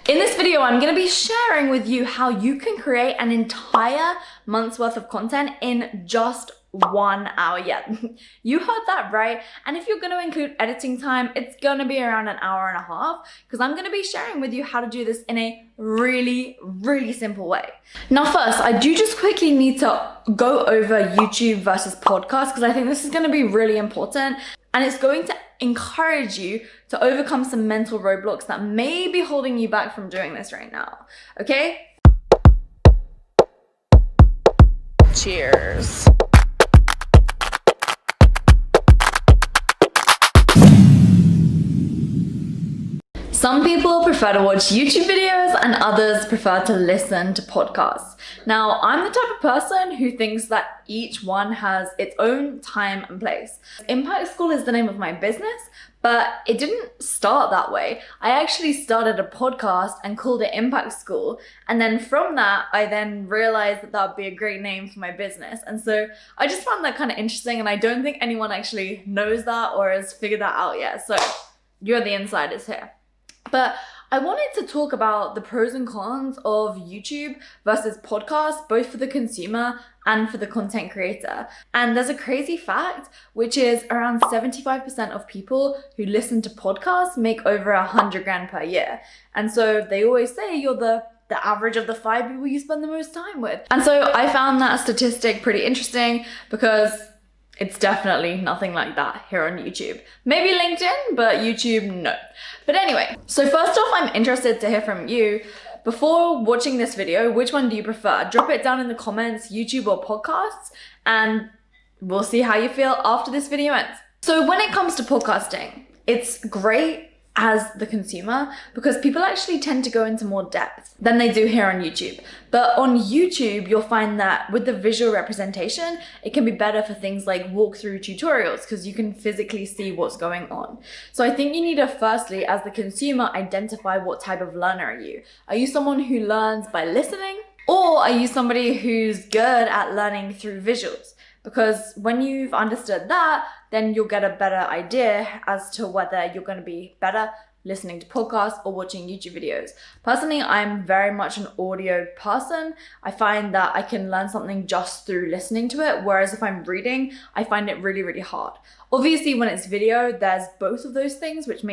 In this video, I'm going to be sharing with you how you can create an entire month's worth of content in just 1 hour. Yeah, you heard that right. And if you're going to include editing time, it's going to be around an hour and a half because I'm going to be sharing with you how to do this in a really simple way. Now, first, I do just quickly need to go over YouTube versus podcast because I think this is going to be really important and it's going to encourage you to overcome some mental roadblocks that may be holding you back from doing this right now. Okay? Cheers. Some people prefer to watch YouTube videos and others prefer to listen to podcasts. Now, I'm the type of person who thinks that each one has its own time and place. Impact School is the name of my business, but it didn't start that way. I actually started a podcast and called it Impact School. And then from that, I then realized that that would be a great name for my business. And so I just found that kind of interesting. And I don't think anyone actually knows that or has figured that out yet. So you're the insiders here. But I wanted to talk about the pros and cons of YouTube versus podcasts, both for the consumer and for the content creator. And there's a crazy fact, which is around 75% of people who listen to podcasts make over 100 grand per year. And so they always say you're the average of the 5 people you spend the most time with. And so I found that statistic pretty interesting because it's definitely nothing like that here on YouTube. Maybe LinkedIn, but YouTube, no. But anyway, so first off, I'm interested to hear from you. Before watching this video, which one do you prefer? Drop it down in the comments, YouTube or podcasts, and we'll see how you feel after this video ends. So when it comes to podcasting, it's great as the consumer because people actually tend to go into more depth than they do here on YouTube. But on YouTube, you'll find that with the visual representation, it can be better for things like walkthrough tutorials because you can physically see what's going on. So I think you need to firstly, as the consumer, identify what type of learner are you. Are you someone who learns by listening? Or are you somebody who's good at learning through visuals? Because when you've understood that, then you'll get a better idea as to whether you're going to be better listening to podcasts or watching YouTube videos. Personally, I'm very much an audio person. I find that I can learn something just through listening to it, whereas if I'm reading, I find it really hard. Obviously, when it's video, there's both of those things, which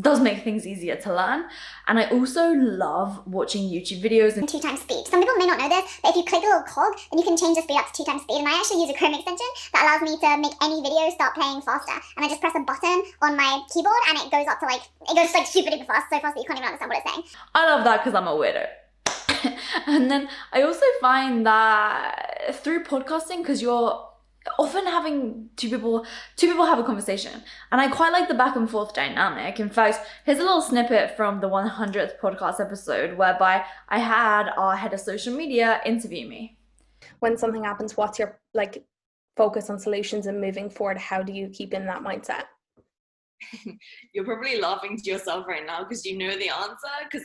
does make things easier to learn. And I also love watching YouTube videos in 2 times speed. Some people may not know this, but if you click a little cog, then you can change the speed up to 2 times speed. And I actually use a Chrome extension that allows me to make any video start playing faster. And I just press a button on my keyboard and it goes up to it goes like super duper fast, so fast that you can't even understand what it's saying. I love that because I'm a weirdo. And then I also find that through podcasting, because you're often having two people have a conversation, and I quite like the back and forth dynamic. In fact, here's a little snippet from the 100th podcast episode whereby I had our head of social media interview me. When something happens, what's your focus on solutions and moving forward? How do you keep in that mindset? You're probably laughing to yourself right now because you know the answer, because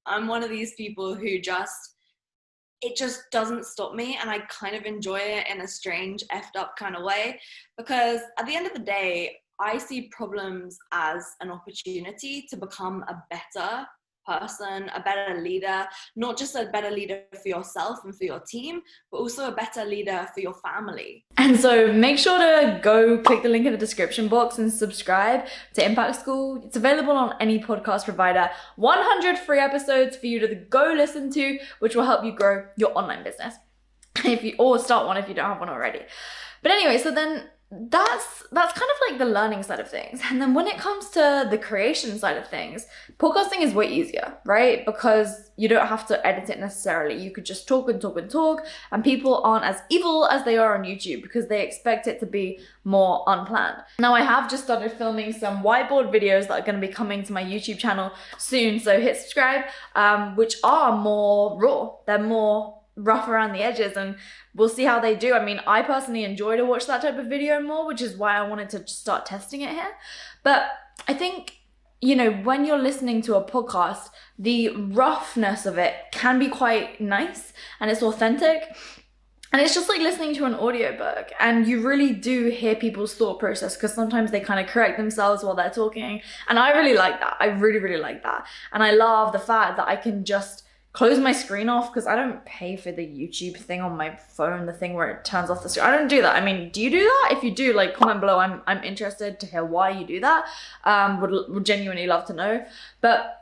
I'm one of these people who it just doesn't stop me, and I kind of enjoy it in a strange effed up kind of way, because at the end of the day, I see problems as an opportunity to become a better person, a better leader, not just a better leader for yourself and for your team, but also a better leader for your family. And so make sure to go click the link in the description box and subscribe to Impact School. It's available on any podcast provider. 100 free episodes for you to go listen to, which will help you grow your online business. Or start one if you don't have one already. But anyway, so then that's kind of like the learning side of things. And then when it comes to the creation side of things, podcasting is way easier, right? Because you don't have to edit it necessarily. You could just talk and talk and talk, and people aren't as evil as they are on YouTube because they expect it to be more unplanned. Now, I have just started filming some whiteboard videos that are going to be coming to my YouTube channel soon, so hit subscribe, which are more raw. They're more rough around the edges, and we'll see how they do. I mean, I personally enjoy to watch that type of video more, which is why I wanted to start testing it here. But I think, when you're listening to a podcast, the roughness of it can be quite nice and it's authentic. And it's just like listening to an audiobook, and you really do hear people's thought process, because sometimes they kind of correct themselves while they're talking. And I really like that. I really, really like that. And I love the fact that I can just close my screen off, because I don't pay for the YouTube thing on my phone, the thing where it turns off the screen. I don't do that. I mean, do you do that? If you do, like, comment below. I'm interested to hear why you do that. Would genuinely love to know. But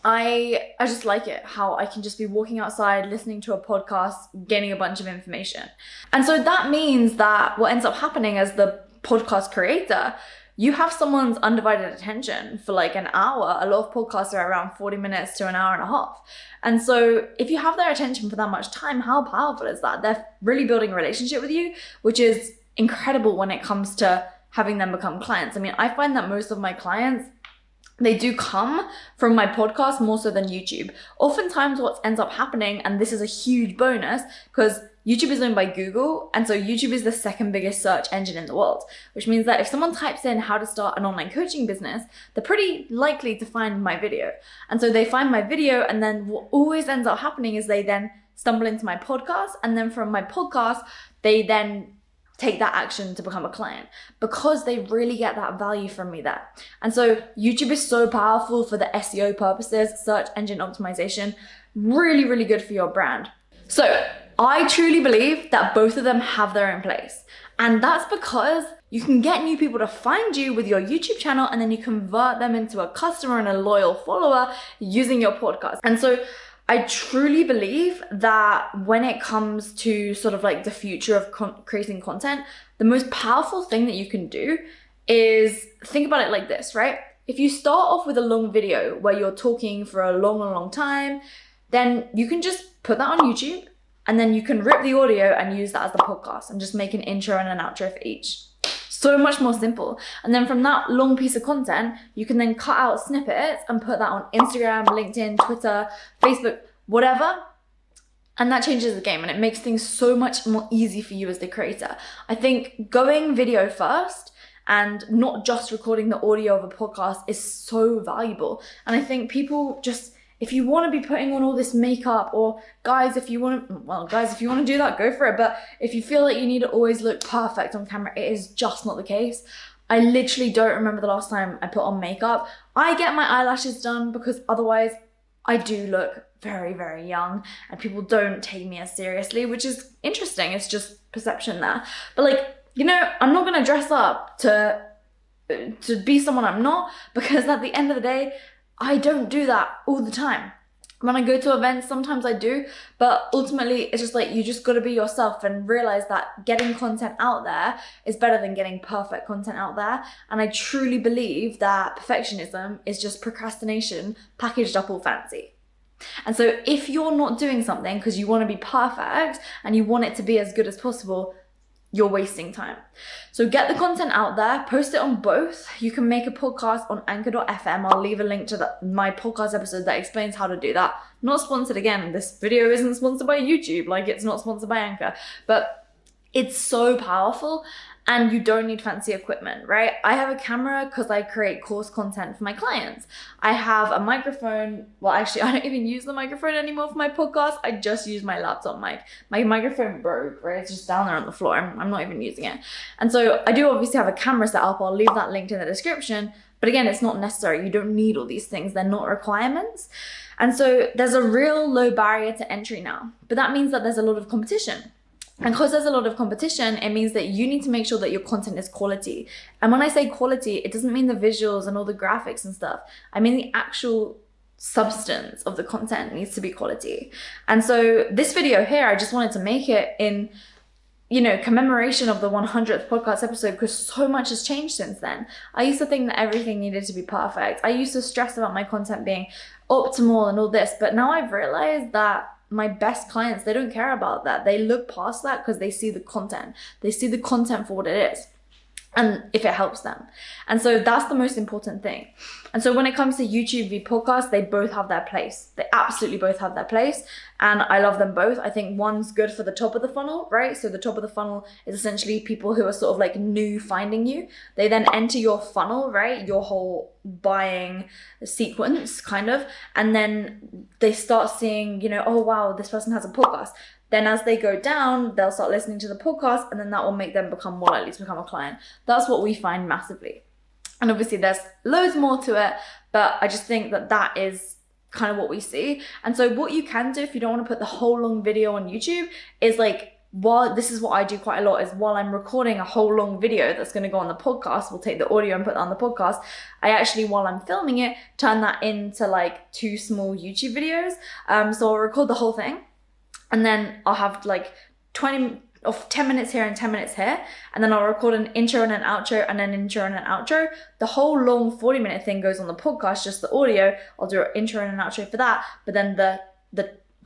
I just like it, how I can just be walking outside, listening to a podcast, gaining a bunch of information. And so that means that what ends up happening as the podcast creator, you have someone's undivided attention for like an hour. A lot of podcasts are around 40 minutes to an hour and a half. And so if you have their attention for that much time, how powerful is that? They're really building a relationship with you, which is incredible when it comes to having them become clients. I mean, I find that most of my clients, they do come from my podcast more so than YouTube. Oftentimes what ends up happening, and this is a huge bonus, because YouTube is owned by Google, and so YouTube is the second biggest search engine in the world, which means that if someone types in how to start an online coaching business, they're pretty likely to find my video. And so they find my video, and then what always ends up happening is they then stumble into my podcast, and then from my podcast, they then take that action to become a client, because they really get that value from me there. And so YouTube is so powerful for the SEO purposes, search engine optimization, really, really good for your brand. So I truly believe that both of them have their own place. And that's because you can get new people to find you with your YouTube channel, and then you convert them into a customer and a loyal follower using your podcast. And so I truly believe that when it comes to sort of like the future of creating content, the most powerful thing that you can do is think about it like this, right? If you start off with a long video where you're talking for a long time, then you can just put that on YouTube, and then you can rip the audio and use that as the podcast and just make an intro and an outro for each. So much more simple. And then from that long piece of content, you can then cut out snippets and put that on Instagram, LinkedIn, Twitter, Facebook, whatever. And that changes the game, and it makes things so much more easy for you as the creator. I think going video first and not just recording the audio of a podcast is so valuable. And I think people just, if you want to be putting on all this makeup, or guys, if you want to do that, go for it. But if you feel like you need to always look perfect on camera, it is just not the case. I literally don't remember the last time I put on makeup. I get my eyelashes done because otherwise I do look very, very young, and people don't take me as seriously, which is interesting. It's just perception there. But like, you know, I'm not going to dress up to be someone I'm not, because at the end of the day, I don't do that all the time. When I go to events, sometimes I do, but ultimately it's just like, you just got to be yourself and realize that getting content out there is better than getting perfect content out there. And I truly believe that perfectionism is just procrastination packaged up all fancy. And so if you're not doing something because you want to be perfect and you want it to be as good as possible, you're wasting time. So get the content out there, post it on both. You can make a podcast on anchor.fm. I'll leave a link to my podcast episode that explains how to do that. Not sponsored again. This video isn't sponsored by YouTube, like it's not sponsored by Anchor, but it's so powerful. And you don't need fancy equipment, right? I have a camera because I create course content for my clients. I have a microphone. Well, actually, I don't even use the microphone anymore for my podcast. I just use my laptop mic. My microphone broke, right? It's just down there on the floor. I'm not even using it. And so I do obviously have a camera set up. I'll leave that linked in the description. But again, it's not necessary. You don't need all these things. They're not requirements. And so there's a real low barrier to entry now. But that means that there's a lot of competition. And because there's a lot of competition, it means that you need to make sure that your content is quality. And when I say quality, it doesn't mean the visuals and all the graphics and stuff. I mean the actual substance of the content needs to be quality. And so this video here, I just wanted to make it in, you know, commemoration of the 100th podcast episode, because so much has changed since then. I used to think that everything needed to be perfect. I used to stress about my content being optimal and all this, but now I've realized that my best clients, they don't care about that. They look past that because they see the content. They see the content for what it is, and if it helps them. And so that's the most important thing. And so when it comes to YouTube v podcast, they both have their place. They absolutely both have their place. And I love them both. I think one's good for the top of the funnel, right? So the top of the funnel is essentially people who are sort of like new finding you. They then enter your funnel, right? Your whole buying sequence kind of. And then they start seeing, you know, oh wow, this person has a podcast. Then as they go down, they'll start listening to the podcast, and then that will make them become more likely to become a client. That's what we find massively. And obviously there's loads more to it, but I just think that that is kind of what we see. And so what you can do if you don't want to put the whole long video on YouTube is like, this is what I do quite a lot, is while I'm recording a whole long video that's going to go on the podcast, we'll take the audio and put that on the podcast, I actually, while I'm filming it, turn that into like 2 small YouTube videos. So I'll record the whole thing, and then I'll have like 10 minutes here and 10 minutes here, and then I'll record an intro and an outro and an intro and an outro. The whole long 40-minute thing goes on the podcast, just the audio. I'll do an intro and an outro for that, but then the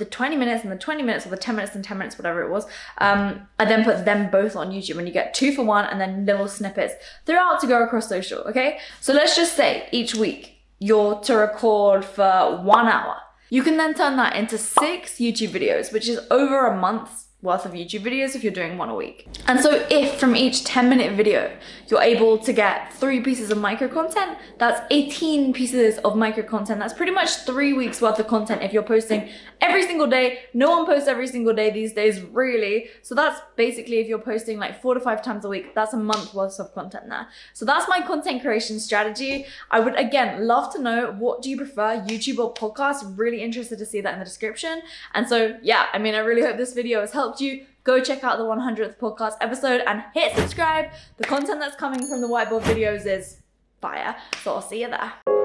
20 minutes and the 20 minutes, or the 10 minutes and 10 minutes, whatever it was, I then put them both on YouTube, and you get 2 for 1, and then little snippets throughout to go across social, okay? So let's just say each week you're to record for 1 hour. You can then turn that into 6 YouTube videos, which is over a month's worth of YouTube videos if you're doing 1 a week. And so if from each 10-minute video you're able to get 3 pieces of micro content, that's 18 pieces of micro content. That's pretty much 3 weeks worth of content if you're posting every single day. No one posts every single day these days, really. So that's basically, if you're posting like 4 to 5 times a week, that's a month worth of content there. So that's my content creation strategy. I would, again, love to know, what do you prefer, YouTube or podcast? Really interested to see that in the description. And so yeah, I mean, I really hope this video has helped you. Go check out the 100th podcast episode and hit subscribe. The content that's coming from the whiteboard videos is fire. So I'll see you there.